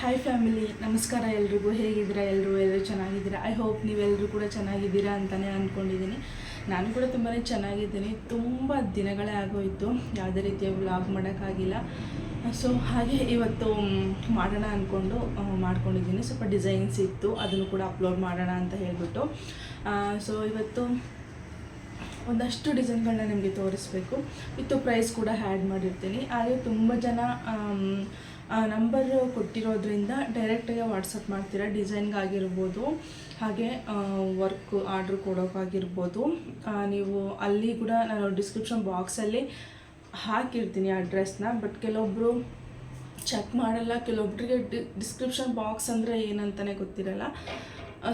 Hi family, ನಮಸ್ಕಾರ ಎಲ್ರಿಗೂ. ಹೇಗಿದ್ದೀರಾ ಎಲ್ಲರೂ ಚೆನ್ನಾಗಿದ್ದೀರಾ? ಐ ಹೋಪ್ ನೀವೆಲ್ಲರೂ ಕೂಡ ಚೆನ್ನಾಗಿದ್ದೀರಾ ಅಂತಲೇ ಅಂದ್ಕೊಂಡಿದ್ದೀನಿ. ನಾನು ಕೂಡ ತುಂಬಾ ಚೆನ್ನಾಗಿದ್ದೀನಿ. ತುಂಬ ದಿನಗಳೇ ಆಗೋಯಿತು ಯಾವುದೇ ರೀತಿಯ ವ್ಲಾಗ್ ಮಾಡೋಕ್ಕಾಗಿಲ್ಲ. ಸೊ ಹಾಗೆ ಇವತ್ತು ಮಾಡೋಣ ಅಂದ್ಕೊಂಡು ಮಾಡ್ಕೊಂಡಿದ್ದೀನಿ. ಸ್ವಲ್ಪ ಡಿಸೈನ್ಸ್ ಇತ್ತು, ಅದನ್ನು ಕೂಡ ಅಪ್ಲೋಡ್ ಮಾಡೋಣ ಅಂತ ಹೇಳಿಬಿಟ್ಟು. ಸೊ ಇವತ್ತು ಒಂದಷ್ಟು ಡಿಸೈನ್ಗಳನ್ನ ನಿಮಗೆ ತೋರಿಸ್ಬೇಕು. ವಿತ್ ಪ್ರೈಸ್ ಕೂಡ ಆ್ಯಡ್ ಮಾಡಿರ್ತೀನಿ. ಹಾಗೆ ತುಂಬ ಜನ ನಂಬರ್ ಕೊಟ್ಟಿರೋದ್ರಿಂದ ಡೈರೆಕ್ಟಾಗಿ ವಾಟ್ಸಪ್ ಮಾಡ್ತೀರಾ. ಡಿಸೈನ್ಗಾಗಿರ್ಬೋದು, ಹಾಗೆ ವರ್ಕ್ ಆರ್ಡ್ರ್ ಕೊಡೋಕ್ಕಾಗಿರ್ಬೋದು. ನೀವು ಅಲ್ಲಿ ಕೂಡ ನಾನು ಡಿಸ್ಕ್ರಿಪ್ಷನ್ ಬಾಕ್ಸಲ್ಲಿ ಹಾಕಿರ್ತೀನಿ ಅಡ್ರೆಸ್ನ. ಬಟ್ ಕೆಲವೊಬ್ಬರು ಚೆಕ್ ಮಾಡಲ್ಲ, ಕೆಲವೊಬ್ಬರಿಗೆ ಡಿಸ್ಕ್ರಿಪ್ಷನ್ ಬಾಕ್ಸ್ ಅಂದರೆ ಏನಂತಲೇ ಗೊತ್ತಿರಲ್ಲ.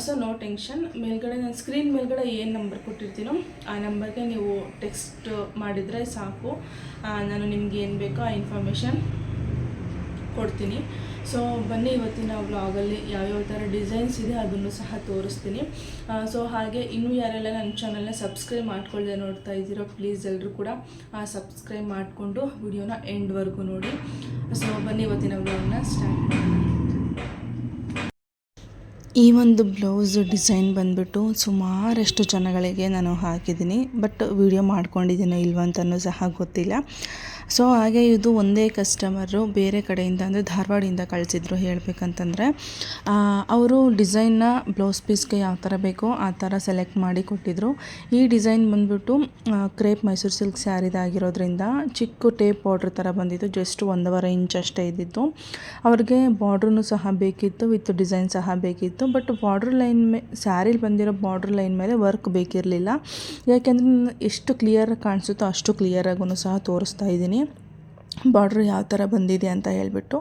So no tension. ಮೇಲ್ಗಡೆ ನಾನು ಸ್ಕ್ರೀನ್ ಮೇಲ್ಗಡೆ ಏನು ನಂಬರ್ ಕೊಟ್ಟಿರ್ತೀನೋ ಆ ನಂಬರ್ಗೆ ನೀವು ಟೆಕ್ಸ್ಟ್ ಮಾಡಿದರೆ ಸಾಕು. ನಾನು ನಿಮ್ಗೆ ಏನು ಬೇಕೋ ಆ ಇನ್ಫಾರ್ಮೇಷನ್ ಕೊಡ್ತೀನಿ. ಸೊ ಬನ್ನಿ, ಇವತ್ತಿನ ವ್ಲಾಗಲ್ಲಿ ಯಾವ್ಯಾವ ಥರ ಡಿಸೈನ್ಸ್ ಇದೆ ಅದನ್ನು ಸಹ ತೋರಿಸ್ತೀನಿ. ಸೊ ಹಾಗೆ ಇನ್ನೂ ಯಾರೆಲ್ಲ ನನ್ನ ಚಾನಲ್ನ ಸಬ್ಸ್ಕ್ರೈಬ್ ಮಾಡ್ಕೊಳ್ಳದೆ ನೋಡ್ತಾ ಇದ್ದೀರೋ, ಪ್ಲೀಸ್ ಎಲ್ಲರೂ ಕೂಡ ಸಬ್ಸ್ಕ್ರೈಬ್ ಮಾಡಿಕೊಂಡು ವಿಡಿಯೋನ ಎಂಡ್ವರೆಗೂ ನೋಡಿ. ಸೊ ಬನ್ನಿ, ಇವತ್ತಿನ ವ್ಲಾಗ್ನ ಸ್ಟಾರ್ಟ್ ಮಾಡೋಣ. ಈ ಒಂದು ಬ್ಲೌಸ್ ಡಿಸೈನ್ ಬಂದ್ಬಿಟ್ಟು ಸುಮಾರಷ್ಟು ಜನಗಳಿಗೆ ನಾನು ಹಾಕಿದ್ದೀನಿ, ಬಟ್ ವಿಡಿಯೋ ಮಾಡ್ಕೊಂಡಿದ್ದೀನೋ ಇಲ್ವಂತನೂ ಸಹ ಗೊತ್ತಿಲ್ಲ. ಸೊ ಹಾಗೆ ಇದು ಒಂದೇ ಕಸ್ಟಮರು ಬೇರೆ ಕಡೆಯಿಂದ, ಅಂದರೆ ಧಾರವಾಡಿಂದ ಕಳಿಸಿದ್ರು. ಹೇಳಬೇಕಂತಂದರೆ ಅವರು ಡಿಸೈನ್ನ ಬ್ಲೌಸ್ ಪೀಸ್ಗೆ ಯಾವ ಥರ ಬೇಕೋ ಆ ಥರ ಸೆಲೆಕ್ಟ್ ಮಾಡಿ ಕೊಟ್ಟಿದ್ದರು. ಈ ಡಿಸೈನ್ ಬಂದ್ಬಿಟ್ಟು ಕ್ರೇಪ್ ಮೈಸೂರು ಸಿಲ್ಕ್ ಸ್ಯಾರಿದಾಗಿರೋದ್ರಿಂದ ಚಿಕ್ಕ ಟೇಪ್ ಬಾರ್ಡ್ರ್ ಥರ ಬಂದಿತ್ತು. ಜಸ್ಟ್ 1.5 ಇಂಚ್ ಅಷ್ಟೇ ಇದ್ದಿತ್ತು. ಅವ್ರಿಗೆ ಬಾರ್ಡ್ರೂ ಸಹ ಬೇಕಿತ್ತು, ವಿತ್ ಡಿಸೈನ್ ಸಹ ಬೇಕಿತ್ತು. ಬಟ್ ಬಾರ್ಡ್ರ್ ಲೈನ್ ಸ್ಯಾರಿಲಿ ಬಂದಿರೋ ಬಾರ್ಡ್ರ್ ಲೈನ್ ಮೇಲೆ ವರ್ಕ್ ಬೇಕಿರಲಿಲ್ಲ. ಯಾಕೆಂದರೆ ಎಷ್ಟು ಕ್ಲಿಯರ್ ಕಾಣಿಸುತ್ತೋ ಅಷ್ಟು ಕ್ಲಿಯರಾಗೂ ಸಹ ತೋರಿಸ್ತಾ ಇದ್ದೀನಿ ಬಾರ್ಡ್ರ್ ಯಾವ ಥರ ಬಂದಿದೆ ಅಂತ ಹೇಳಿಬಿಟ್ಟು.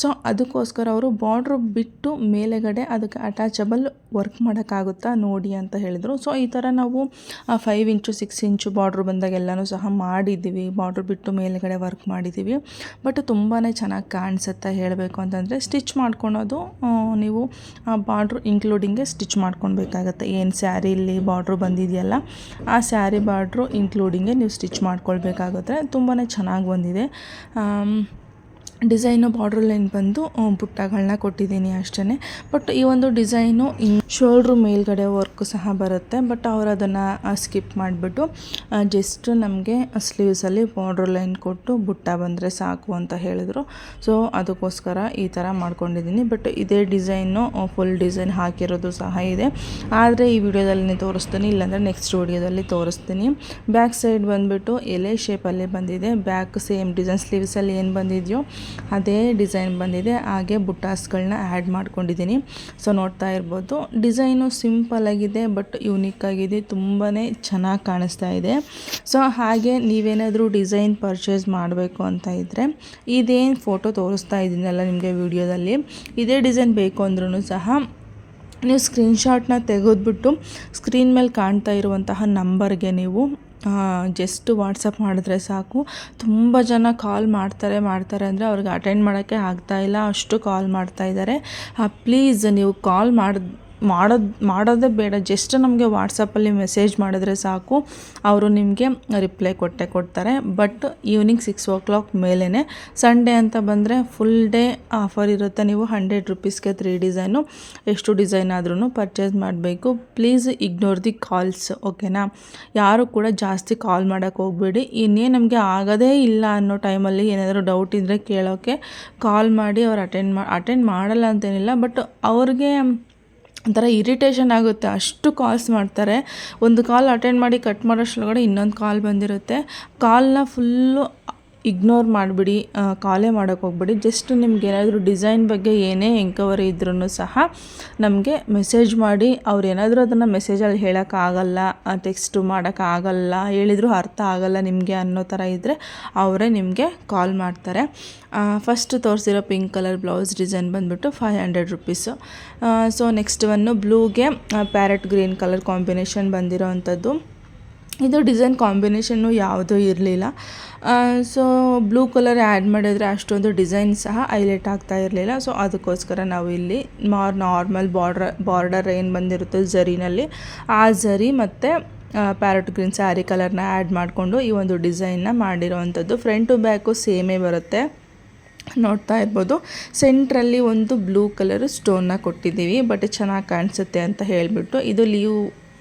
ಸೊ ಅದಕ್ಕೋಸ್ಕರ ಅವರು ಬಾರ್ಡ್ರು ಬಿಟ್ಟು ಮೇಲೆಗಡೆ ಅದಕ್ಕೆ ಅಟ್ಯಾಚಬಲ್ ವರ್ಕ್ ಮಾಡೋಕ್ಕಾಗುತ್ತಾ ನೋಡಿ ಅಂತ ಹೇಳಿದರು. ಸೊ ಈ ಥರ ನಾವು 5 ಇಂಚು 6 ಇಂಚು ಬಾರ್ಡ್ರು ಬಂದಾಗೆಲ್ಲನೂ ಸಹ ಮಾಡಿದ್ದೀವಿ. ಬಾರ್ಡ್ರು ಬಿಟ್ಟು ಮೇಲೆಗಡೆ ವರ್ಕ್ ಮಾಡಿದ್ದೀವಿ. ಬಟ್ ತುಂಬಾ ಚೆನ್ನಾಗಿ ಕಾಣಿಸುತ್ತೆ. ಹೇಳಬೇಕು ಅಂತಂದರೆ ಸ್ಟಿಚ್ ಮಾಡ್ಕೊಳೋದು ನೀವು ಬಾರ್ಡ್ರು ಇನ್ಕ್ಲೂಡಿಂಗೆ ಸ್ಟಿಚ್ ಮಾಡ್ಕೊಳ್ಬೇಕಾಗತ್ತೆ. ಏನು ಸ್ಯಾರಿಲಿ ಬಾರ್ಡ್ರು ಬಂದಿದೆಯಲ್ಲ ಆ ಸ್ಯಾರಿ ಬಾರ್ಡ್ರು ಇನ್ಕ್ಲೂಡಿಂಗೆ ನೀವು ಸ್ಟಿಚ್ ಮಾಡ್ಕೊಳ್ಬೇಕಾಗುತ್ತೆ. ತುಂಬಾ ಚೆನ್ನಾಗಿ ಬಂದಿದೆ. ಡಿಸೈನು ಬಾರ್ಡ್ರ್ ಲೈನ್ ಬಂದು ಬುಟ್ಟಗಳನ್ನ ಕೊಟ್ಟಿದ್ದೀನಿ ಅಷ್ಟೇ. ಬಟ್ ಈ ಒಂದು ಡಿಸೈನು ಶೋಲ್ಡ್ರು ಮೇಲ್ಗಡೆ ವರ್ಕ್ ಸಹ ಬರುತ್ತೆ. ಬಟ್ ಅವರು ಅದನ್ನು ಸ್ಕಿಪ್ ಮಾಡಿಬಿಟ್ಟು ಜಸ್ಟ್ ನಮಗೆ ಸ್ಲೀವ್ಸಲ್ಲಿ ಬಾರ್ಡ್ರ್ ಲೈನ್ ಕೊಟ್ಟು ಬುಟ್ಟ ಬಂದರೆ ಸಾಕು ಅಂತ ಹೇಳಿದರು. ಸೊ ಅದಕ್ಕೋಸ್ಕರ ಈ ಥರ ಮಾಡ್ಕೊಂಡಿದ್ದೀನಿ. ಬಟ್ ಇದೇ ಡಿಸೈನು ಫುಲ್ ಡಿಸೈನ್ ಹಾಕಿರೋದು ಸಹ ಇದೆ. ಆದರೆ ಈ ವಿಡಿಯೋದಲ್ಲಿ ತೋರಿಸ್ತೀನಿ, ಇಲ್ಲಾಂದರೆ ನೆಕ್ಸ್ಟ್ ವಿಡಿಯೋದಲ್ಲಿ ತೋರಿಸ್ತೀನಿ. ಬ್ಯಾಕ್ ಸೈಡ್ ಬಂದುಬಿಟ್ಟು ಎಲೆ ಶೇಪಲ್ಲಿ ಬಂದಿದೆ. ಬ್ಯಾಕ್ ಸೇಮ್ ಡಿಸೈನ್ ಸ್ಲೀವ್ಸಲ್ಲಿ ಏನು ಬಂದಿದೆಯೋ ಅದೇ ಡಿಸೈನ್ ಬಂದಿದೆ. ಹಾಗೆ ಬುಟ್ಟಾಸ್ಗಳನ್ನ ಆ್ಯಡ್ ಮಾಡ್ಕೊಂಡಿದ್ದೀನಿ. ಸೊ ನೋಡ್ತಾ ಇರ್ಬೋದು, ಡಿಸೈನು ಸಿಂಪಲ್ ಆಗಿದೆ ಬಟ್ ಯೂನಿಕ್ ಆಗಿದೆ. ತುಂಬಾ ಚೆನ್ನಾಗಿ ಕಾಣಿಸ್ತಾ ಇದೆ. ಸೊ ಹಾಗೆ ನೀವೇನಾದರೂ ಡಿಸೈನ್ ಪರ್ಚೇಸ್ ಮಾಡಬೇಕು ಅಂತ ಇದ್ದರೆ ಇದೇನು ಫೋಟೋ ತೋರಿಸ್ತಾ ಇದ್ದೀನಲ್ಲ ನಿಮಗೆ ವಿಡಿಯೋದಲ್ಲಿ, ಇದೇ ಡಿಸೈನ್ ಬೇಕು ಅಂದ್ರೂ ಸಹ ನೀವು ಸ್ಕ್ರೀನ್ಶಾಟ್ನ ತೆಗೆದುಬಿಟ್ಟು ಸ್ಕ್ರೀನ್ ಮೇಲೆ ಕಾಣ್ತಾ ಇರುವಂತಹ ನಂಬರ್ಗೆ ನೀವು ಜಸ್ಟ್ ವಾಟ್ಸಪ್ ಮಾಡಿದ್ರೆ ಸಾಕು. ತುಂಬ ಜನ ಕಾಲ್ ಮಾಡ್ತಾರೆ ಅಂದರೆ ಅವ್ರಿಗೆ ಅಟೆಂಡ್ ಮಾಡೋಕ್ಕೆ ಆಗ್ತಾಯಿಲ್ಲ, ಅಷ್ಟು ಕಾಲ್ ಮಾಡ್ತಾಯಿದ್ದಾರೆ. ಪ್ಲೀಸ್ ನೀವು ಕಾಲ್ ಮಾಡೋದೇ ಬೇಡ. ಜಸ್ಟ್ ನಮಗೆ ವಾಟ್ಸಪ್ಪಲ್ಲಿ ಮೆಸೇಜ್ ಮಾಡಿದ್ರೆ ಸಾಕು, ಅವರು ನಿಮಗೆ ರಿಪ್ಲೈ ಕೊಡ್ತಾರೆ. ಬಟ್ ಈವ್ನಿಂಗ್ 6 o'clock ಮೇಲೇ. ಸಂಡೇ ಅಂತ ಬಂದರೆ ಫುಲ್ ಡೇ ಆಫರ್ ಇರುತ್ತೆ. ನೀವು 100 rupeesಗೆ 3 ಡಿಸೈನು, ಎಷ್ಟು ಡಿಸೈನ್ ಆದ್ರೂ ಪರ್ಚೇಸ್ ಮಾಡಬೇಕು. ಪ್ಲೀಸ್ ಇಗ್ನೋರ್ ದಿ ಕಾಲ್ಸ್, ಓಕೆನಾ? ಯಾರು ಕೂಡ ಜಾಸ್ತಿ ಕಾಲ್ ಮಾಡೋಕ್ಕೆ ಹೋಗಬೇಡಿ. ಇನ್ನೇ ನಮಗೆ ಆಗೋದೇ ಇಲ್ಲ ಅನ್ನೋ ಟೈಮಲ್ಲಿ ಏನಾದರೂ ಡೌಟ್ ಇದ್ದರೆ ಕೇಳೋಕ್ಕೆ ಕಾಲ್ ಮಾಡಿ. ಅವ್ರು ಅಟೆಂಡ್ ಮಾಡಲ್ಲ ಅಂತೇನಿಲ್ಲ, ಬಟ್ ಅವ್ರಿಗೆ ಒಂಥರ ಇರಿಟೇಷನ್ ಆಗುತ್ತೆ, ಅಷ್ಟು ಕಾಲ್ಸ್ ಮಾಡ್ತಾರೆ. ಒಂದು ಕಾಲ್ ಅಟೆಂಡ್ ಮಾಡಿ ಕಟ್ ಮಾಡೋಷ್ರೊಳಗಡೆ ಇನ್ನೊಂದು ಕಾಲ್ ಬಂದಿರುತ್ತೆ. ಕಾಲ್ನ ಫುಲ್ಲು ಇಗ್ನೋರ್ ಮಾಡಿಬಿಡಿ, ಕಾಲೇ ಮಾಡೋಕ್ಕೆ ಹೋಗ್ಬಿಡಿ. ಜಸ್ಟ್ ನಿಮ್ಗೆ ಏನಾದರೂ ಡಿಸೈನ್ ಬಗ್ಗೆ ಏನೇ ಎಂಕ್ವೈರಿ ಇದ್ರೂ ಸಹ ನಮಗೆ ಮೆಸೇಜ್ ಮಾಡಿ. ಅವ್ರು ಏನಾದರೂ ಅದನ್ನು ಮೆಸೇಜಲ್ಲಿ ಹೇಳೋಕ್ಕಾಗಲ್ಲ, ಟೆಕ್ಸ್ಟು ಮಾಡೋಕ್ಕಾಗಲ್ಲ, ಹೇಳಿದರೂ ಅರ್ಥ ಆಗಲ್ಲ ನಿಮಗೆ ಅನ್ನೋ ಥರ ಇದ್ದರೆ ಅವರೇ ನಿಮಗೆ ಕಾಲ್ ಮಾಡ್ತಾರೆ. ಫಸ್ಟ್ ತೋರಿಸಿರೋ ಪಿಂಕ್ ಕಲರ್ ಬ್ಲೌಸ್ ಡಿಸೈನ್ ಬಂದುಬಿಟ್ಟು 500 rupees. ಸೊ ನೆಕ್ಸ್ಟ್ ಒನ್ನು ಬ್ಲೂಗೆ ಪ್ಯಾರೆಟ್ ಗ್ರೀನ್ ಕಲರ್ ಕಾಂಬಿನೇಷನ್ ಬಂದಿರೋ ಅಂಥದ್ದು. ಇದು ಡಿಸೈನ್ ಕಾಂಬಿನೇಷನ್ನು ಯಾವುದೂ ಇರಲಿಲ್ಲ. ಸೊ ಬ್ಲೂ ಕಲರ್ ಆ್ಯಡ್ ಮಾಡಿದರೆ ಅಷ್ಟೊಂದು ಡಿಸೈನ್ ಸಹ ಹೈಲೈಟ್ ಆಗ್ತಾ ಇರಲಿಲ್ಲ. ಸೊ ಅದಕ್ಕೋಸ್ಕರ ನಾವು ಇಲ್ಲಿ ನಾರ್ಮಲ್ ಬಾರ್ಡರ್ ಏನು ಬಂದಿರುತ್ತೆ ಝರಿನಲ್ಲಿ, ಆ ಝರಿ ಮತ್ತು ಪ್ಯಾರೆಟ್ ಗ್ರೀನ್ ಸ್ಯಾರಿ ಕಲರ್ನ ಆ್ಯಡ್ ಮಾಡಿಕೊಂಡು ಈ ಒಂದು ಡಿಸೈನ್ನ ಮಾಡಿರೋ ಅಂಥದ್ದು. ಫ್ರಂಟ್ ಟು ಬ್ಯಾಕು ಸೇಮೇ ಬರುತ್ತೆ. ನೋಡ್ತಾ ಇರ್ಬೋದು. ಸೆಂಟ್ರಲ್ಲಿ ಒಂದು ಬ್ಲೂ ಕಲರ್ ಸ್ಟೋನ್ನ ಕೊಟ್ಟಿದ್ದೀವಿ, ಬಟ್ ಚೆನ್ನಾಗಿ ಕಾಣಿಸುತ್ತೆ ಅಂತ ಹೇಳಿಬಿಟ್ಟು. ಇದು ಲೀವ್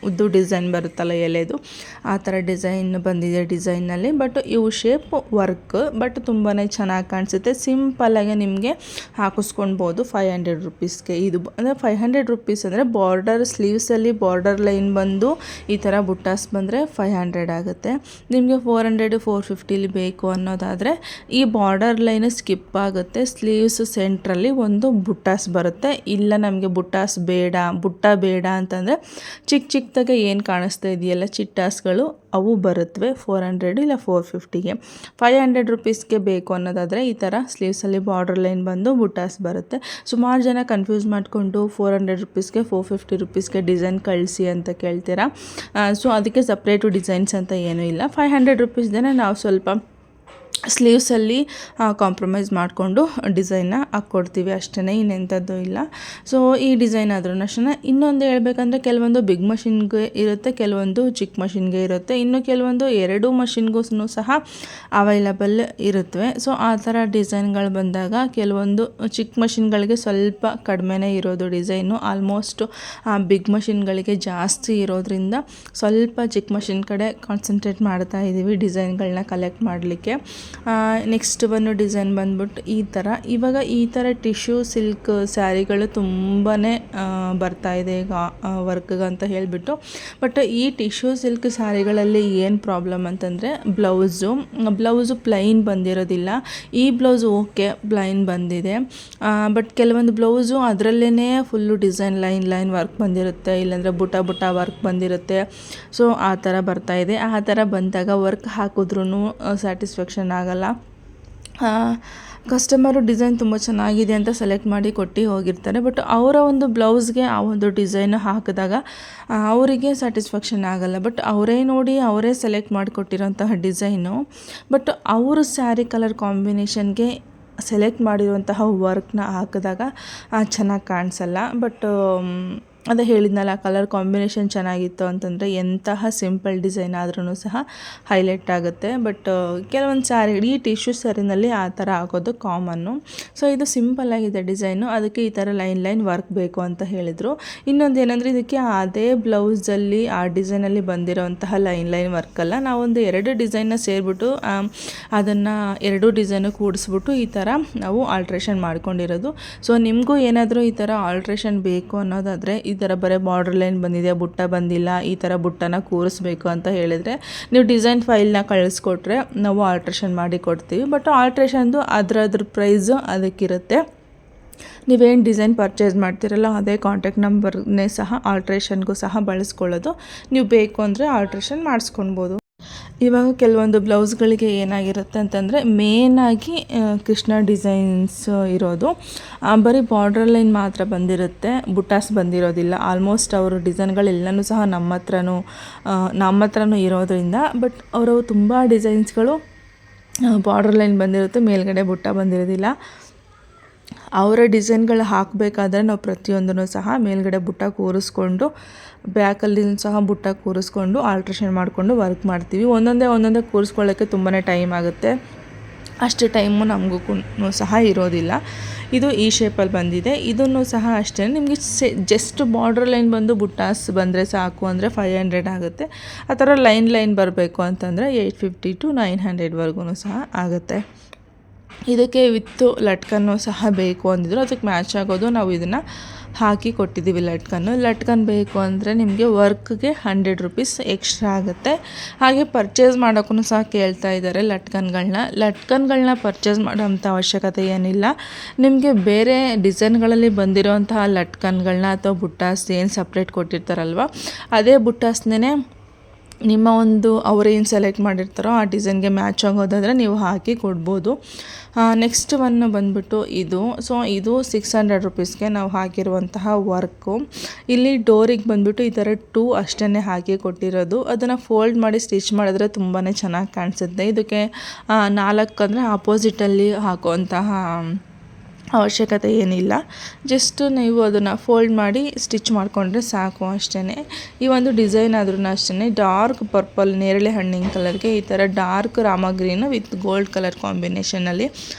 ಉದ್ದು ಡಿಸೈನ್ ಬರುತ್ತಲ್ಲ ಎಲೆದು, ಆ ಥರ ಡಿಸೈನ್ ಬಂದಿದೆ ಡಿಸೈನಲ್ಲಿ. ಬಟ್ ಇವು ಶೇಪ್ ವರ್ಕ್, ಬಟ್ ತುಂಬಾ ಚೆನ್ನಾಗಿ ಕಾಣಿಸುತ್ತೆ. ಸಿಂಪಲ್ಲಾಗಿ ನಿಮಗೆ ಹಾಕಿಸ್ಕೊಳ್ಬೋದು 500 ರುಪೀಸ್ಗೆ. ಇದು ಅಂದರೆ 500 ರುಪೀಸ್ ಅಂದರೆ ಬಾರ್ಡರ್ ಸ್ಲೀವ್ಸಲ್ಲಿ ಬಾರ್ಡರ್ ಲೈನ್ ಬಂದು ಈ ಥರ ಬುಟ್ಟಾಸ್ ಬಂದರೆ 500 ಆಗುತ್ತೆ. ನಿಮಗೆ 400 450 ಬೇಕು ಅನ್ನೋದಾದರೆ ಈ ಬಾರ್ಡರ್ ಲೈನ್ ಸ್ಕಿಪ್ ಆಗುತ್ತೆ. ಸ್ಲೀವ್ಸ್ ಸೆಂಟ್ರಲ್ಲಿ ಒಂದು ಬುಟ್ಟಾಸ್ ಬರುತ್ತೆ. ಇಲ್ಲ ನಮಗೆ ಬುಟ್ಟಾಸ್ ಬೇಡ, ಬುಟ್ಟ ಬೇಡ ಅಂತಂದರೆ ಚಿಕ್ಕ ಏನು ಕಾಣಿಸ್ತಾ ಇದೆಯಲ್ಲ ಚಿಟ್ಟಾಸ್ಗಳು, ಅವು ಬರುತ್ತವೆ 400 ಇಲ್ಲ 450ಗೆ. 500 ರುಪೀಸ್ಗೆ ಬೇಕು ಅನ್ನೋದಾದರೆ ಈ ಥರ ಸ್ಲೀವ್ಸಲ್ಲಿ ಬಾರ್ಡರ್ ಲೈನ್ ಬಂದು ಬುಟ್ಟಾಸ್ ಬರುತ್ತೆ. ಸುಮಾರು ಜನ ಕನ್ಫ್ಯೂಸ್ ಮಾಡಿಕೊಂಡು 400 ರುಪೀಸ್ಗೆ 450 ರುಪೀಸ್ಗೆ ಡಿಸೈನ್ ಕಳಿಸಿ ಅಂತ ಕೇಳ್ತೀರಾ. ಸೊ ಅದಕ್ಕೆ ಸಪ್ರೇಟು ಡಿಸೈನ್ಸ್ ಅಂತ ಏನೂ ಇಲ್ಲ. 500 ರುಪೀಸ್ದೇ ನಾವು ಸ್ವಲ್ಪ ಸ್ಲೀವ್ಸಲ್ಲಿ ಕಾಂಪ್ರಮೈಸ್ ಮಾಡಿಕೊಂಡು ಡಿಸೈನ್ನ ಹಾಕ್ಕೊಡ್ತೀವಿ ಅಷ್ಟೇ, ಇನ್ನೆಂಥದ್ದು ಇಲ್ಲ. ಸೊ ಈ ಡಿಸೈನ್ ಆದ್ರೂ ಅಷ್ಟೇ. ಇನ್ನೊಂದು ಹೇಳ್ಬೇಕಂದ್ರೆ ಕೆಲವೊಂದು ಬಿಗ್ ಮಷಿನ್ಗೆ ಇರುತ್ತೆ, ಕೆಲವೊಂದು ಚಿಕ್ಕ ಮಷಿನ್ಗೆ ಇರುತ್ತೆ, ಇನ್ನು ಕೆಲವೊಂದು 2 ಮಷಿನ್ಗೂ ಸಹ ಅವೈಲಬಲ್ ಇರುತ್ತವೆ. ಸೊ ಆ ಥರ ಡಿಸೈನ್ಗಳು ಬಂದಾಗ ಕೆಲವೊಂದು ಚಿಕ್ಕ ಮಷಿನ್ಗಳಿಗೆ ಸ್ವಲ್ಪ ಕಡಿಮೆನೇ ಇರೋದು ಡಿಸೈನು, ಆಲ್ಮೋಸ್ಟ್ ಬಿಗ್ ಮಷಿನ್ಗಳಿಗೆ ಜಾಸ್ತಿ ಇರೋದ್ರಿಂದ ಸ್ವಲ್ಪ ಚಿಕ್ಕ ಮಷಿನ್ ಕಡೆ ಕಾನ್ಸಂಟ್ರೇಟ್ ಮಾಡ್ತಾ ಇದ್ದೀವಿ ಡಿಸೈನ್ಗಳನ್ನ ಕಲೆಕ್ಟ್ ಮಾಡಲಿಕ್ಕೆ. ನೆಕ್ಸ್ಟ್ ಒಂದು ಡಿಸೈನ್ ಬಂದ್ಬಿಟ್ಟು ಈ ಥರ. ಇವಾಗ ಈ ಥರ ಟಿಶ್ಯೂ ಸಿಲ್ಕ್ ಸ್ಯಾರಿಗಳು ತುಂಬಾ ಬರ್ತಾಯಿದೆ ಈಗ ವರ್ಕ್ಗೆ ಅಂತ ಹೇಳಿಬಿಟ್ಟು. ಬಟ್ ಈ ಟಿಶ್ಯೂ ಸಿಲ್ಕ್ ಸ್ಯಾರಿಗಳಲ್ಲಿ ಏನು ಪ್ರಾಬ್ಲಮ್ ಅಂತಂದರೆ ಬ್ಲೌಸು ಪ್ಲೈನ್ ಬಂದಿರೋದಿಲ್ಲ. ಈ ಬ್ಲೌಸು ಓಕೆ ಪ್ಲೈನ್ ಬಂದಿದೆ, ಬಟ್ ಕೆಲವೊಂದು ಬ್ಲೌಸು ಅದರಲ್ಲೇ ಫುಲ್ಲು ಡಿಸೈನ್ ಲೈನ್ ವರ್ಕ್ ಬಂದಿರುತ್ತೆ, ಇಲ್ಲಾಂದರೆ ಬುಟ್ಟ ವರ್ಕ್ ಬಂದಿರುತ್ತೆ. ಸೊ ಆ ಥರ ಬರ್ತಾಯಿದೆ. ಆ ಥರ ಬಂದಾಗ ವರ್ಕ್ ಹಾಕಿದ್ರೂ ಸ್ಯಾಟಿಸ್ಫ್ಯಾಕ್ಷನ್ ಆಗಲ್ಲ. ಕಸ್ಟಮರು ಡಿಸೈನ್ ತುಂಬ ಚೆನ್ನಾಗಿದೆ ಅಂತ ಸೆಲೆಕ್ಟ್ ಮಾಡಿ ಕೊಟ್ಟು ಹೋಗಿರ್ತಾರೆ, ಬಟ್ ಅವರ ಒಂದು ಬ್ಲೌಸ್ಗೆ ಆ ಒಂದು ಡಿಸೈನ್ ಹಾಕಿದಾಗ ಅವರಿಗೆ ಸ್ಯಾಟಿಸ್ಫ್ಯಾಕ್ಷನ್ ಆಗಲ್ಲ. ಬಟ್ ಅವರೇ ನೋಡಿ ಅವರೇ ಸೆಲೆಕ್ಟ್ ಮಾಡಿಕೊಟ್ಟಿರೋಂತಹ ಡಿಸೈನು, ಬಟ್ ಅವರು ಸ್ಯಾರಿ ಕಲರ್ ಕಾಂಬಿನೇಷನ್ಗೆ ಸೆಲೆಕ್ಟ್ ಮಾಡಿರುವಂತಹ ವರ್ಕ್ನ ಹಾಕಿದಾಗ ಚೆನ್ನಾಗಿ ಕಾಣಿಸಲ್ಲ. ಬಟ್ ಅದೇ ಹೇಳಿದ್ನಲ್ಲ, ಕಲರ್ ಕಾಂಬಿನೇಷನ್ ಚೆನ್ನಾಗಿತ್ತು ಅಂತಂದರೆ ಎಂತಹ ಸಿಂಪಲ್ ಡಿಸೈನ್ ಆದ್ರೂ ಸಹ ಹೈಲೈಟ್ ಆಗುತ್ತೆ. ಬಟ್ ಕೆಲವೊಂದು ಸ್ಯಾರಿ ಈ ಟಿಶ್ಯೂ ಸ್ಯಾರಿನಲ್ಲಿ ಆ ಥರ ಹಾಕೋದು ಕಾಮನ್ನು. ಸೊ ಇದು ಸಿಂಪಲ್ಲಾಗಿದೆ ಡಿಸೈನು, ಅದಕ್ಕೆ ಈ ಥರ ಲೈನ್ ವರ್ಕ್ ಬೇಕು ಅಂತ ಹೇಳಿದರು. ಇನ್ನೊಂದು ಏನಂದರೆ ಇದಕ್ಕೆ ಅದೇ ಬ್ಲೌಸಲ್ಲಿ ಆ ಡಿಸೈನಲ್ಲಿ ಬಂದಿರೋಂತಹ ಲೈನ್ ವರ್ಕಲ್ಲ, ನಾವೊಂದು 2 ಡಿಸೈನ್ನ ಸೇರಿಬಿಟ್ಟು ಅದನ್ನು 2 ಡಿಸೈನು ಕೂಡಿಸ್ಬಿಟ್ಟು ಈ ಥರ ನಾವು ಆಲ್ಟ್ರೇಷನ್ ಮಾಡ್ಕೊಂಡಿರೋದು. ಸೊ ನಿಮಗೂ ಏನಾದರೂ ಈ ಥರ ಆಲ್ಟ್ರೇಷನ್ ಬೇಕು ಅನ್ನೋದಾದರೆ, ಈ ಥರ ಬರೀ ಬಾರ್ಡರ್ ಲೈನ್ ಬಂದಿದೆ, ಬುಟ್ಟ ಬಂದಿಲ್ಲ, ಈ ಥರ ಬುಟ್ಟನ ಕೂರಿಸ್ಬೇಕು ಅಂತ ಹೇಳಿದರೆ ನೀವು ಡಿಸೈನ್ ಫೈಲ್ನ ಕಳಿಸ್ಕೊಟ್ರೆ ನಾವು ಆಲ್ಟ್ರೇಷನ್ ಮಾಡಿ ಕೊಡ್ತೀವಿ. ಬಟ್ ಆಲ್ಟ್ರೇಷನ್ದು ಅದ್ರ ಪ್ರೈಸು ಅದಕ್ಕಿರುತ್ತೆ. ನೀವೇನು ಡಿಸೈನ್ ಪರ್ಚೇಸ್ ಮಾಡ್ತೀರಲ್ಲ ಅದೇ ಕಾಂಟ್ಯಾಕ್ಟ್ ನಂಬರ್ನೇ ಸಹ ಆಲ್ಟ್ರೇಷನ್ಗೂ ಸಹ ಬಳಸ್ಕೊಳ್ಳೋದು. ನೀವು ಬೇಕು ಅಂದರೆ ಆಲ್ಟ್ರೇಷನ್ ಮಾಡಿಸ್ಕೊಳ್ಬೋದು. ಇವಾಗ ಕೆಲವೊಂದು ಬ್ಲೌಸ್ಗಳಿಗೆ ಏನಾಗಿರುತ್ತೆ ಅಂತಂದರೆ ಮೇನಾಗಿ ಕೃಷ್ಣ ಡಿಸೈನ್ಸ್ ಇರೋದು, ಬರೀ ಬಾರ್ಡರ್ ಲೈನ್ ಮಾತ್ರ ಬಂದಿರುತ್ತೆ, ಬುಟ್ಟಾಸ್ ಬಂದಿರೋದಿಲ್ಲ. ಆಲ್ಮೋಸ್ಟ್ ಅವರು ಡಿಸೈನ್ಗಳೆಲ್ಲನೂ ಸಹ ನಮ್ಮ ಹತ್ರನೂ ಇರೋದ್ರಿಂದ, ಬಟ್ ಅವರು ತುಂಬ ಡಿಸೈನ್ಸ್ಗಳು ಬಾರ್ಡರ್ ಲೈನ್ ಬಂದಿರುತ್ತೆ, ಮೇಲ್ಗಡೆ ಬುಟ್ಟ ಬಂದಿರೋದಿಲ್ಲ. ಅವರ ಡಿಸೈನ್ಗಳು ಹಾಕಬೇಕಾದ್ರೆ ನಾವು ಪ್ರತಿಯೊಂದನ್ನು ಸಹ ಮೇಲ್ಗಡೆ ಬುಟ್ಟ ಕೂರಿಸ್ಕೊಂಡು, ಬ್ಯಾಕಲ್ಲಿ ಸಹ ಬುಟ್ಟ ಕೂರಿಸ್ಕೊಂಡು ಆಲ್ಟ್ರೇಷನ್ ಮಾಡಿಕೊಂಡು ವರ್ಕ್ ಮಾಡ್ತೀವಿ. ಒಂದೊಂದೇ ಕೂರಿಸ್ಕೊಳ್ಳೋಕ್ಕೆ ತುಂಬಾ ಟೈಮ್ ಆಗುತ್ತೆ, ಅಷ್ಟು ಟೈಮು ನಮಗೂ ಸಹ ಇರೋದಿಲ್ಲ. ಇದು ಈ ಶೇಪಲ್ಲಿ ಬಂದಿದೆ. ಇದನ್ನು ಸಹ ಅಷ್ಟೇ, ನಿಮಗೆ ಜಸ್ಟ್ ಬಾರ್ಡರ್ ಲೈನ್ ಬಂದು ಬುಟ್ಟಾಸ್ ಬಂದರೆ ಸಾಕು ಅಂದರೆ 500 ಆಗುತ್ತೆ. ಆ ಥರ ಲೈನ್ ಬರಬೇಕು ಅಂತಂದರೆ 850 to 900ವರೆಗೂ ಸಹ ಆಗುತ್ತೆ. ಇದಕ್ಕೆ ವಿತ್ತು ಲಟ್ಕನ್ನು ಸಹ ಬೇಕು ಅಂದಿದ್ರು, ಅದಕ್ಕೆ ಮ್ಯಾಚ್ ಆಗೋದು ನಾವು ಇದನ್ನು ಹಾಕಿ ಕೊಟ್ಟಿದ್ದೀವಿ. ಲಟ್ಕನ್ ಬೇಕು ಅಂದರೆ ನಿಮಗೆ ವರ್ಕ್ಗೆ 100 ರುಪೀಸ್ ಎಕ್ಸ್ಟ್ರಾ ಆಗುತ್ತೆ. ಹಾಗೆ ಪರ್ಚೇಸ್ ಮಾಡೋಕ್ಕೂ ಸಹ ಕೇಳ್ತಾ ಇದ್ದಾರೆ ಲಟ್ಕನ್ಗಳನ್ನ ಪರ್ಚೇಸ್ ಮಾಡೋಂಥ ಅವಶ್ಯಕತೆ ಏನಿಲ್ಲ. ನಿಮಗೆ ಬೇರೆ ಡಿಸೈನ್ಗಳಲ್ಲಿ ಬಂದಿರೋಂತಹ ಲಟ್ಕನ್ಗಳನ್ನ ಅಥವಾ ಬುಟ್ಟಾಸ್ ಏನು ಸಪ್ರೇಟ್ ಕೊಟ್ಟಿರ್ತಾರಲ್ವ, ಅದೇ ಬುಟ್ಟಾಸ್ನೇ ನಿಮ್ಮ ಅವರೇನು ಸೆಲೆಕ್ಟ್ ಮಾಡಿರ್ತಾರೋ ಆ ಡಿಸೈನ್ಗೆ ಮ್ಯಾಚ್ ಆಗೋದಾದರೆ ನೀವು ಹಾಕಿ ಕೊಡ್ಬೋದು. ನೆಕ್ಸ್ಟ್ ಒನ್ ಬಂದುಬಿಟ್ಟು ಇದು. ಸೊ ಇದು 600 ರುಪೀಸ್ಗೆ ನಾವು ಹಾಕಿರುವಂತಹ ವರ್ಕು. ಇಲ್ಲಿ ಡೋರಿಗೆ ಬಂದುಬಿಟ್ಟು ಈ ಥರ 2 ಅಷ್ಟೇ ಹಾಕಿ ಕೊಟ್ಟಿರೋದು. ಅದನ್ನು ಫೋಲ್ಡ್ ಮಾಡಿ ಸ್ಟಿಚ್ ಮಾಡಿದ್ರೆ ತುಂಬಾ ಚೆನ್ನಾಗಿ ಕಾಣಿಸುತ್ತೆ. ಇದಕ್ಕೆ 4 ಅಂದರೆ ಆಪೋಸಿಟಲ್ಲಿ ಹಾಕುವಂತಹ ಅವಶ್ಯಕತೆ ಏನಿಲ್ಲ. ಜಸ್ಟ್ ನೀವು ಅದನ್ನು ಫೋಲ್ಡ್ ಮಾಡಿ ಸ್ಟಿಚ್ ಮಾಡಿಕೊಂಡ್ರೆ ಸಾಕು ಅಷ್ಟೇ. ಈ ಒಂದು ಡಿಸೈನ್ ಆದ್ರೂ ಅಷ್ಟೇ ಡಾರ್ಕ್ ಪರ್ಪಲ್ ನೇರಳೆ ಹಣ್ಣಿನ ಕಲರ್ಗೆ ಈ ಥರ dark Rama green with gold colour ಕಾಂಬಿನೇಷನಲ್ಲಿ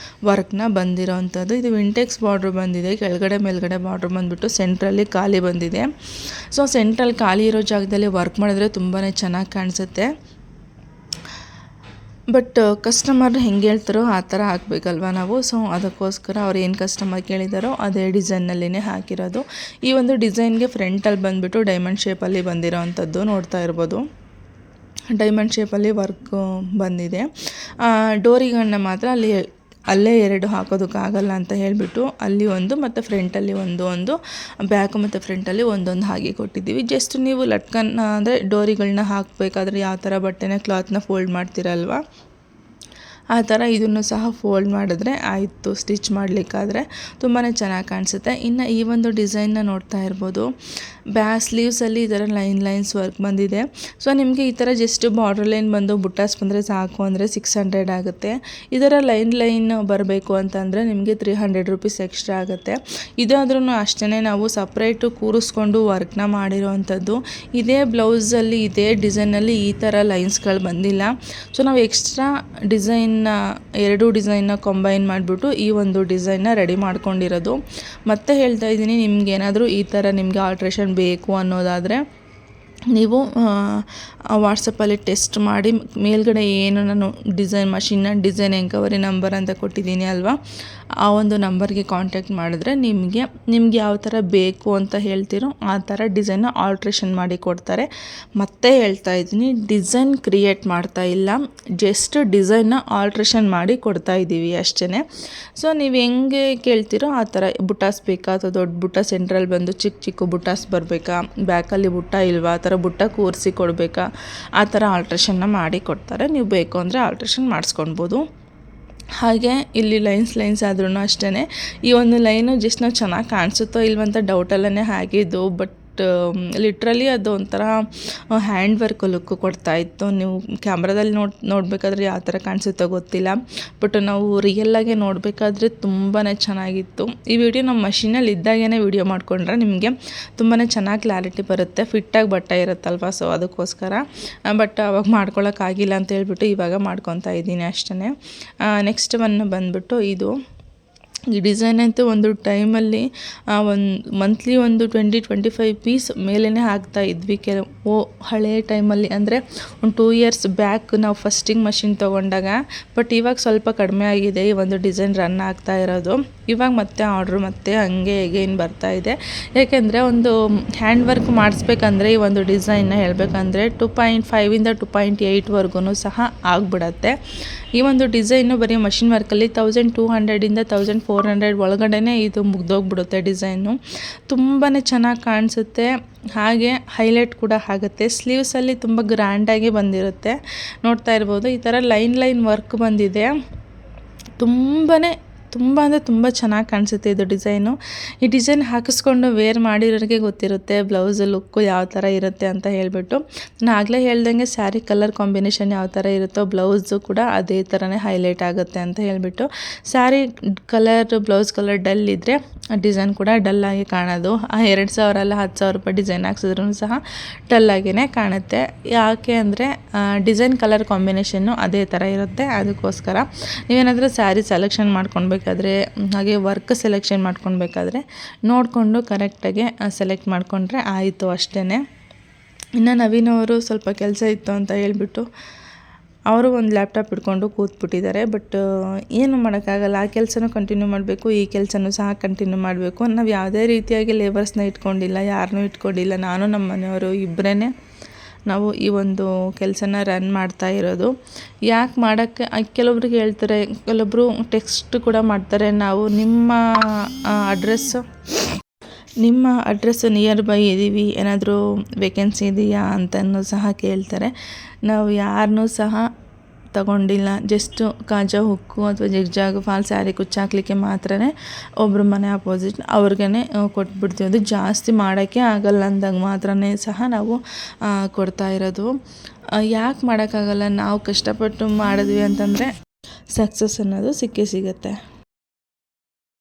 ವರ್ಕ್ನ ಬಂದಿರೋವಂಥದ್ದು. ಇದು ವಿಂಟೆಕ್ಸ್ ಬಾರ್ಡ್ರ್ ಬಂದಿದೆ, ಕೆಳಗಡೆ ಮೇಲ್ಗಡೆ ಬಾರ್ಡ್ರ್ ಬಂದುಬಿಟ್ಟು ಸೆಂಟ್ರಲ್ಲಿ ಖಾಲಿ ಬಂದಿದೆ. ಸೊ ಸೆಂಟ್ರಲ್ಲಿ ಖಾಲಿ ಇರೋ ಜಾಗದಲ್ಲಿ ವರ್ಕ್ ಮಾಡಿದ್ರೆ ತುಂಬಾ ಚೆನ್ನಾಗಿ ಕಾಣಿಸುತ್ತೆ. ಬಟ್ ಕಸ್ಟಮರ್ ಹೆಂಗೆ ಹೇಳ್ತಾರೋ ಆ ಥರ ಹಾಕಬೇಕಲ್ವ ನಾವು. ಸೊ ಅದಕ್ಕೋಸ್ಕರ ಅವ್ರು ಏನು ಕಸ್ಟಮರ್ ಕೇಳಿದಾರೋ ಅದೇ ಡಿಸೈನ್ನಲ್ಲಿನೇ ಹಾಕಿರೋದು. ಈ ಒಂದು ಡಿಸೈನ್ಗೆ ಫ್ರಂಟಲ್ಲಿ ಬಂದುಬಿಟ್ಟು ಡೈಮಂಡ್ ಶೇಪಲ್ಲಿ ಬಂದಿರೋ ಅಂಥದ್ದು ನೋಡ್ತಾ ಇರ್ಬೋದು. ಡೈಮಂಡ್ ಶೇಪಲ್ಲಿ ವರ್ಕ್ ಬಂದಿದೆ. ಡೋರಿಗಳನ್ನ ಮಾತ್ರ ಅಲ್ಲೇ 2 ಹಾಕೋದಕ್ಕಾಗಲ್ಲ ಅಂತ ಹೇಳಿಬಿಟ್ಟು ಅಲ್ಲಿ ಒಂದು ಮತ್ತು ಫ್ರಂಟಲ್ಲಿ ಒಂದು ಬ್ಯಾಕ್ ಮತ್ತು ಫ್ರಂಟಲ್ಲಿ ಒಂದೊಂದು ಹಾಗೆ ಕೊಟ್ಟಿದ್ದೀವಿ. ಜಸ್ಟ್ ನೀವು ಲಟ್ಕನ್ನ ಅಂದರೆ ಡೋರಿಗಳನ್ನ ಹಾಕಬೇಕಾದ್ರೆ ಯಾವ ಥರ ಬಟ್ಟೆನ ಕ್ಲಾತ್ನ ಫೋಲ್ಡ್ ಮಾಡ್ತೀರಲ್ವ ಆ ಥರ ಇದನ್ನು ಸಹ ಫೋಲ್ಡ್ ಮಾಡಿದ್ರೆ ಆಯಿತು. ಸ್ಟಿಚ್ ಮಾಡಲಿಕ್ಕಾದರೆ ತುಂಬಾ ಚೆನ್ನಾಗಿ ಕಾಣಿಸುತ್ತೆ. ಇನ್ನು ಈ ಒಂದು ಡಿಸೈನ್ನ ನೋಡ್ತಾ ಇರ್ಬೋದು. ಸ್ಲೀವ್ಸಲ್ಲಿ ಈ ಥರ ಲೈನ್ಸ್ ವರ್ಕ್ ಬಂದಿದೆ. ಸೊ ನಿಮಗೆ ಈ ಥರ ಜಸ್ಟ್ ಬಾರ್ಡರ್ ಲೈನ್ ಬಂದು ಬುಟ್ಟಾಸ್ ಬಂದರೆ ಸಾಕು ಅಂದರೆ 600 ಆಗುತ್ತೆ. ಇದರ ಲೈನ್ ಬರಬೇಕು ಅಂತಂದರೆ ನಿಮಗೆ 300 ರೂಪೀಸ್ ಎಕ್ಸ್ಟ್ರಾ ಆಗುತ್ತೆ. ಇದಾದ್ರೂ ಅಷ್ಟೇ ನಾವು ಸಪ್ರೇಟು ಕೂರಿಸ್ಕೊಂಡು ವರ್ಕ್ನ ಮಾಡಿರೋವಂಥದ್ದು. ಇದೇ ಬ್ಲೌಸಲ್ಲಿ ಇದೇ ಡಿಸೈನಲ್ಲಿ ಈ ಥರ ಲೈನ್ಸ್ಗಳು ಬಂದಿಲ್ಲ. ಸೊ ನಾವು ಎಕ್ಸ್ಟ್ರಾ ಎರಡು ಡಿಸೈನ್ನ ಕಂಬೈನ್ ಮಾಡಿಬಿಟ್ಟು ಈ ಒಂದು ಡಿಸೈನ್ನ ರೆಡಿ ಮಾಡ್ಕೊಂಡಿರೋದು. ಮತ್ತೆ ಹೇಳ್ತಾ ಇದ್ದೀನಿ, ನಿಮ್ಗೇನಾದರೂ ಈ ಥರ ನಿಮಗೆ ಆಲ್ಟ್ರೇಷನ್ ಬೇಕು ಅನ್ನೋದಾದರೆ ನೀವು ವಾಟ್ಸಪ್ಪಲ್ಲಿ ಟೆಸ್ಟ್ ಮಾಡಿ ಮೇಲ್ಗಡೆ ಏನು ನಾನು ಮಷಿನ್ನ ಡಿಸೈನ್ ಎಂಕ್ವೈರಿ ನಂಬರ್ ಅಂತ ಕೊಟ್ಟಿದ್ದೀನಿ ಅಲ್ವಾ, ಆ ಒಂದು ನಂಬರ್ಗೆ ಕಾಂಟ್ಯಾಕ್ಟ್ ಮಾಡಿದ್ರೆ ನಿಮಗೆ ಯಾವ ಥರ ಬೇಕು ಅಂತ ಹೇಳ್ತೀರೋ ಆ ಥರ ಡಿಸೈನ್ನ ಆಲ್ಟ್ರೇಷನ್ ಮಾಡಿ ಕೊಡ್ತಾರೆ. ಮತ್ತೆ ಹೇಳ್ತಾ ಇದ್ದೀನಿ, ಡಿಸೈನ್ ಕ್ರಿಯೇಟ್ ಮಾಡ್ತಾ ಇಲ್ಲ, ಜಸ್ಟ್ ಡಿಸೈನ್ನ ಆಲ್ಟ್ರೇಷನ್ ಮಾಡಿ ಕೊಡ್ತಾ ಇದ್ದೀವಿ ಅಷ್ಟೇ. ಸೊ ನೀವು ಹೆಂಗೆ ಕೇಳ್ತೀರೋ ಆ ಥರ ಬುಟ್ಟಾಸ್ ಬೇಕಾ ಅಥವಾ ದೊಡ್ಡ ಬುಟ್ಟ ಸೆಂಟ್ರಲ್ಲಿ ಬಂದು ಚಿಕ್ಕ ಬುಟ್ಟಾಸ್ ಬರಬೇಕಾ, ಬ್ಯಾಕಲ್ಲಿ ಬುಟ್ಟ ಇಲ್ವಾ, ಆ ಥರ ಬುಟ್ಟ ಕೂರಿಸಿ ಕೊಡಬೇಕಾ, ಆ ಥರ ಆಲ್ಟ್ರೇಷನ್ನ ಮಾಡಿ ಕೊಡ್ತಾರೆ. ನೀವು ಬೇಕು ಅಂದರೆ ಆಲ್ಟ್ರೇಷನ್ ಮಾಡಿಸ್ಕೊಳ್ಬೋದು. ಹಾಗೆ ಇಲ್ಲಿ ಲೈನ್ಸ್ ಆದ್ರೂ ಅಷ್ಟೇ ಈ ಒಂದು ಲೈನು ಜಸ್ಟ್ ನಾವು ಚೆನ್ನಾಗಿ ಕಾಣಿಸುತ್ತೋ ಇಲ್ವಂತ ಡೌಟಲ್ಲೇ ಹಾಕಿದ್ದು. ಬಟ್ ಲಿಟ್ರಲಿ ಅದು ಒಂಥರ ಹ್ಯಾಂಡ್ ವರ್ಕ್ ಲುಕ್ ಕೊಡ್ತಾಯಿತ್ತು. ನೀವು ಕ್ಯಾಮ್ರಾದಲ್ಲಿ ನೋಡಬೇಕಾದ್ರೆ ಯಾವ ಥರ ಕಾಣಿಸುತ್ತೋ ಗೊತ್ತಿಲ್ಲ, ಬಟ್ ನಾವು ರಿಯಲ್ಲಾಗೆ ನೋಡಬೇಕಾದ್ರೆ ತುಂಬಾ ಚೆನ್ನಾಗಿತ್ತು. ಈ ವಿಡಿಯೋ ನಮ್ಮ ಮಷೀನಲ್ಲಿ ಇದ್ದಾಗೇ ವಿಡಿಯೋ ಮಾಡಿಕೊಂಡ್ರೆ ನಿಮಗೆ ತುಂಬಾ ಚೆನ್ನಾಗಿ ಕ್ಲಾರಿಟಿ ಬರುತ್ತೆ. ಫಿಟ್ಟಾಗಿ ಬಟ್ಟೆ ಇರುತ್ತಲ್ವ, ಸೊ ಅದಕ್ಕೋಸ್ಕರ. ಬಟ್ ಅವಾಗ ಮಾಡ್ಕೊಳ್ಳೋಕ್ಕಾಗಿಲ್ಲ ಅಂತ ಹೇಳ್ಬಿಟ್ಟು ಇವಾಗ ಮಾಡ್ಕೊತಾ ಇದ್ದೀನಿ ಅಷ್ಟೇ. ನೆಕ್ಸ್ಟ್ ಒನ್ ಬಂದುಬಿಟ್ಟು ಇದು. ಈ ಡಿಸೈನ್ ಅಂತೂ ಒಂದು ಟೈಮಲ್ಲಿ ಮಂತ್ಲಿ 20-25 ಪೀಸ್ ಮೇಲೇ ಹಾಕ್ತಾ ಇದ್ವಿ. ಹಳೆ ಟೈಮಲ್ಲಿ ಅಂದರೆ ಒಂದು 2 ಇಯರ್ಸ್ ಬ್ಯಾಕ್ ನಾವು ಫಸ್ಟಿಂಗ್ ಮಷಿನ್ ತೊಗೊಂಡಾಗ. ಬಟ್ ಇವಾಗ ಸ್ವಲ್ಪ ಕಡಿಮೆ ಆಗಿದೆ ಈ ಒಂದು ಡಿಸೈನ್ ರನ್ ಆಗ್ತಾ ಇರೋದು. ಇವಾಗ ಮತ್ತೆ ಆರ್ಡ್ರ್ ಮತ್ತೆ ಹಂಗೆ ಎಗೈನ್ ಬರ್ತಾ ಇದೆ. ಯಾಕೆಂದರೆ ಒಂದು ಹ್ಯಾಂಡ್ ವರ್ಕ್ ಮಾಡಿಸ್ಬೇಕಂದ್ರೆ ಈ ಒಂದು ಡಿಸೈನ್ನ ಹೇಳಬೇಕಂದ್ರೆ 2.5 2.8ವರೆಗೂ ಸಹ ಆಗಿಬಿಡತ್ತೆ. ಈ ಒಂದು ಡಿಸೈನು ಬರೀ ಮಷಿನ್ ವರ್ಕಲ್ಲಿ 1200 1400 ಒಳಗಡೆ ಇದು ಮುಗ್ದೋಗ್ಬಿಡುತ್ತೆ ಡಿಸೈನು. ತುಂಬಾ ಚೆನ್ನಾಗಿ ಕಾಣಿಸುತ್ತೆ, ಹಾಗೆ ಹೈಲೈಟ್ ಕೂಡ ಆಗುತ್ತೆ. ಸ್ಲೀವ್ಸಲ್ಲಿ ತುಂಬ ಗ್ರ್ಯಾಂಡಾಗಿ ಬಂದಿರುತ್ತೆ, ನೋಡ್ತಾ ಇರ್ಬೋದು. ಈ ಥರ ಲೈನ್ ವರ್ಕ್ ಬಂದಿದೆ. ತುಂಬ ಅಂದರೆ ತುಂಬ ಚೆನ್ನಾಗಿ ಕಾಣಿಸುತ್ತೆ ಇದು ಡಿಸೈನು. ಈ ಡಿಸೈನ್ ಹಾಕಿಸ್ಕೊಂಡು ವೇರ್ ಮಾಡಿರೋರಿಗೆ ಗೊತ್ತಿರುತ್ತೆ ಬ್ಲೌಸ್ ಲುಕ್ಕು ಯಾವ ಥರ ಇರುತ್ತೆ ಅಂತ ಹೇಳಿಬಿಟ್ಟು. ನಾನು ಆಗಲೇ ಹೇಳ್ದಂಗೆ ಸ್ಯಾರಿ ಕಲರ್ ಕಾಂಬಿನೇಷನ್ ಯಾವ ಥರ ಇರುತ್ತೋ ಬ್ಲೌಸು ಕೂಡ ಅದೇ ಥರನೇ ಹೈಲೈಟ್ ಆಗುತ್ತೆ ಅಂತ ಹೇಳಿಬಿಟ್ಟು. ಸ್ಯಾರಿ ಬ್ಲೌಸ್ ಕಲರ್ ಡಲ್ ಇದ್ದರೆ ಡಿಸೈನ್ ಕೂಡ ಡಲ್ಲಾಗಿ ಕಾಣೋದು. 2000 ಅಲ್ಲ 10,000 ರೂಪಾಯಿ ಡಿಸೈನ್ ಹಾಕ್ಸಿದ್ರೂ ಸಹ ಡಲ್ಲಾಗಿಯೇ ಕಾಣುತ್ತೆ. ಯಾಕೆ ಅಂದರೆ ಡಿಸೈನ್ ಕಲರ್ ಕಾಂಬಿನೇಷನ್ನು ಅದೇ ಥರ ಇರುತ್ತೆ. ಅದಕ್ಕೋಸ್ಕರ ನೀವೇನಾದರೂ ಸ್ಯಾರಿ ಸೆಲೆಕ್ಷನ್ ಮಾಡ್ಕೊಳ್ಬೇಕಾದ್ರೆ ಹಾಗೆ ವರ್ಕ್ ಸೆಲೆಕ್ಷನ್ ಮಾಡ್ಕೊಳ್ಬೇಕಾದ್ರೆ ನೋಡಿಕೊಂಡು ಕರೆಕ್ಟಾಗಿ ಸೆಲೆಕ್ಟ್ ಮಾಡಿಕೊಂಡ್ರೆ ಆಯಿತು ಅಷ್ಟೇ. ಇನ್ನು ನವೀನ್ ಅವರು ಸ್ವಲ್ಪ ಕೆಲಸ ಇತ್ತು ಅಂತ ಹೇಳ್ಬಿಟ್ಟು ಅವರು ಒಂದು ಲ್ಯಾಪ್ಟಾಪ್ ಹಿಡ್ಕೊಂಡು ಕೂತ್ಬಿಟ್ಟಿದ್ದಾರೆ. ಬಟ್ ಏನು ಮಾಡೋಕ್ಕಾಗಲ್ಲ, ಆ ಕೆಲಸನೂ ಕಂಟಿನ್ಯೂ ಮಾಡಬೇಕು, ಈ ಕೆಲಸನೂ ಸಹ ಕಂಟಿನ್ಯೂ ಮಾಡಬೇಕು. ನಾವು ಯಾವುದೇ ರೀತಿಯಾಗಿ ಲೇಬರ್ಸ್ನ ಇಟ್ಕೊಂಡಿಲ್ಲ, ಯಾರನ್ನೂ ಇಟ್ಕೊಂಡಿಲ್ಲ. ನಾನು ನಮ್ಮ ಮನೆಯವರು ಇಬ್ಬರೇ ನಾವು ಈ ಒಂದು ಕೆಲಸನ ರನ್ ಮಾಡ್ತಾ ಇರೋದು. ಯಾಕೆ ಮಾಡೋಕ್ಕೆ ಕೆಲವೊಬ್ರಿಗೆ ಹೇಳ್ತಾರೆ, ಕೆಲವೊಬ್ಬರು ಟೆಕ್ಸ್ಟ್ ಕೂಡ ಮಾಡ್ತಾರೆ. ನಾವು ನಿಮ್ಮ ಅಡ್ರೆಸ್ ನಿಯರ್ ಬೈ ಇದ್ದೀವಿ, ಏನಾದರೂ ವೇಕೆನ್ಸಿ ಇದೆಯಾ ಅಂತಲೂ ಸಹ ಕೇಳ್ತಾರೆ. ನಾವು ಯಾರನ್ನೂ ಸಹ ತಗೊಂಡಿಲ್ಲ. ಜಸ್ಟು ಕಾಜಾ ಹುಕ್ಕು ಅಥವಾ ಜಿಗ್ಜಾಗ್ ಫಾಲ್ ಸ್ಯಾರಿ ಕುಚ್ಚಾಕ್ಲಿಕ್ಕೆ ಮಾತ್ರ ಒಬ್ಬರು ಮನೆ ಅಪೋಸಿಟ್ ಅವ್ರಿಗೇ ಕೊಟ್ಬಿಡ್ತೀವಿ. ಅದು ಜಾಸ್ತಿ ಮಾಡೋಕ್ಕೆ ಆಗಲ್ಲ ಅಂದಾಗ ಮಾತ್ರ ಸಹ ನಾವು ಕೊಡ್ತಾ ಇರೋದು. ಯಾಕೆ ಮಾಡೋಕ್ಕಾಗಲ್ಲ, ನಾವು ಕಷ್ಟಪಟ್ಟು ಮಾಡಿದ್ವಿ ಅಂತಂದರೆ ಸಕ್ಸಸ್ ಅನ್ನೋದು ಸಿಕ್ಕೇ ಸಿಗುತ್ತೆ.